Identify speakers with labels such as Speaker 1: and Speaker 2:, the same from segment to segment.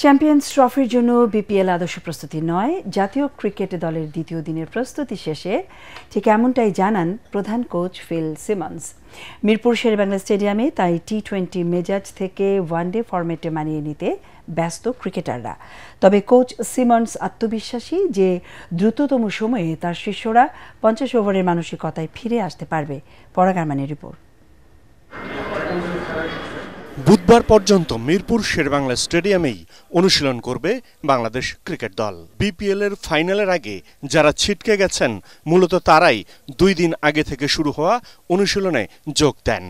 Speaker 1: Champions ট্রফির জন্য BPL আদর্শ প্রস্তুতি নয়, জাতীয় ক্রিকেট দলের দ্বিতীয় দিনের প্রস্তুতি শেষে ঠিক এমনটাই জানান প্রধান coach Phil Simmons. Mirpur Sher-e-Bangla স্টেডিয়ামে তাই টি-20 মেজাজ থেকে ওয়ানডে ফরম্যাটে মানিয়ে নিতে ব্যস্ত ক্রিকেটাররা। তবে কোচ সিমন্স আত্মবিশ্বাসী যে দ্রুততম সময়ে তার শিষ্যরা 50 ওভারের মানসিকতায় ফিরে আসতে পারবে। পরাগ আরমানের রিপোর্ট।
Speaker 2: বুধবার পর্যন্ত মিরপুর শেরেবাংলা স্টেডিয়ামেই অনুশীলন করবে বাংলাদেশ ক্রিকেট দল। বিপিএল এর ফাইনালের আগে যারা ছিটকে গেছেন মূলত তারাই 2 দিন আগে থেকে শুরু হওয়া অনুশীলনে যোগ দেন।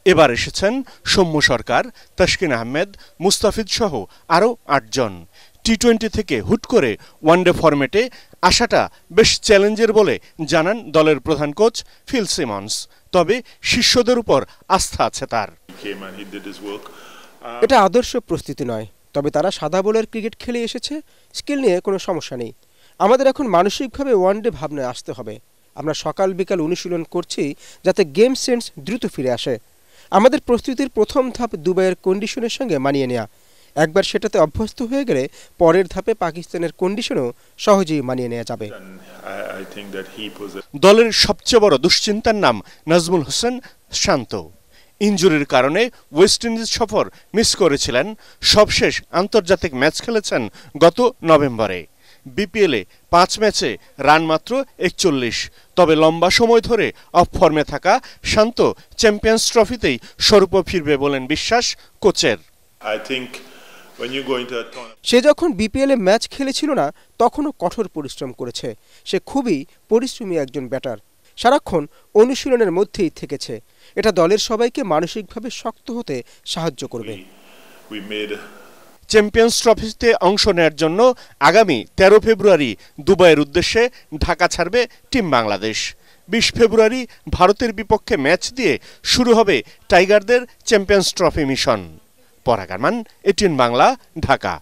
Speaker 2: এবার এসেছেন সৌম্য সরকার, তাসকিন আহমেদ, মুস্তাফিজ সহ আরও 8 জন। টি-20 থেকে হুট করে ওয়ানডে ফরম্যাটে আসাটা বেশ চ্যালেঞ্জের বলে জানান দলের প্রধান কোচ ফিল সিমন্স। তবে শিষ্যদের উপর আস্থা আছে তার।
Speaker 3: এটা আদর্শ প্রস্তুতি নয়, তবে তারা সাদা বলের ক্রিকেট খেলে এসেছে, স্কিল নিয়ে কোনো সমস্যা নেই। আমাদের এখন মানসিকভাবে ওয়ানডে ভাবনায় আসতে হবে। আমরা সকাল বিকাল অনুশীলন করছি যাতে গেম সেন্স দ্রুত ফিরে আসে। আমাদের প্রস্তুতির প্রথম ধাপ দুবাইয়ের কন্ডিশনের সঙ্গে মানিয়ে নেওয়া। একবার সেটাতে অভ্যস্ত হয়ে গেলে পরের ধাপে পাকিস্তানের কন্ডিশনও সহজেই মানিয়ে নেওয়া যাবে।
Speaker 2: দলের সবচেয়ে বড় দুশ্চিন্তার নাম নাজমুল হোসেন শান্ত। ইনজুরির কারণে ওয়েস্ট ইন্ডিজ সফর মিস করেছিলেন। সবশেষ আন্তর্জাতিক ম্যাচ খেলেছেন গত নভেম্বরে। বিপিএলে 5 ম্যাচে রান মাত্র 41। তবে লম্বা সময় ধরে অফ ফর্মে থাকা শান্ত চ্যাম্পিয়ন্স ট্রফিতেই স্বরূপ ফিরবে বলেন বিশ্বাস কোচের।
Speaker 3: সে যখন বিপিএলে ম্যাচ খেলেছিল না তখনও কঠোর পরিশ্রম করেছে। সে খুবই পরিশ্রমী একজন ব্যাটার, সারাক্ষণ অনুশীলনের মধ্যেই থেকেছে। এটা দলের সবাইকে মানসিকভাবে শক্ত হতে সাহায্য করবে।
Speaker 2: চ্যাম্পিয়ন্স ট্রফিতে অংশ নেওয়ার জন্য আগামী 13 ফেব্রুয়ারি দুবাইয়ের উদ্দেশ্যে ঢাকা ছাড়বে টিম বাংলাদেশ। 20 ফেব্রুয়ারি ভারতের বিপক্ষে ম্যাচ দিয়ে শুরু হবে টাইগারদের চ্যাম্পিয়ন্স ট্রফি মিশন। পরাগ আরমান, এটিএন বাংলা, ঢাকা।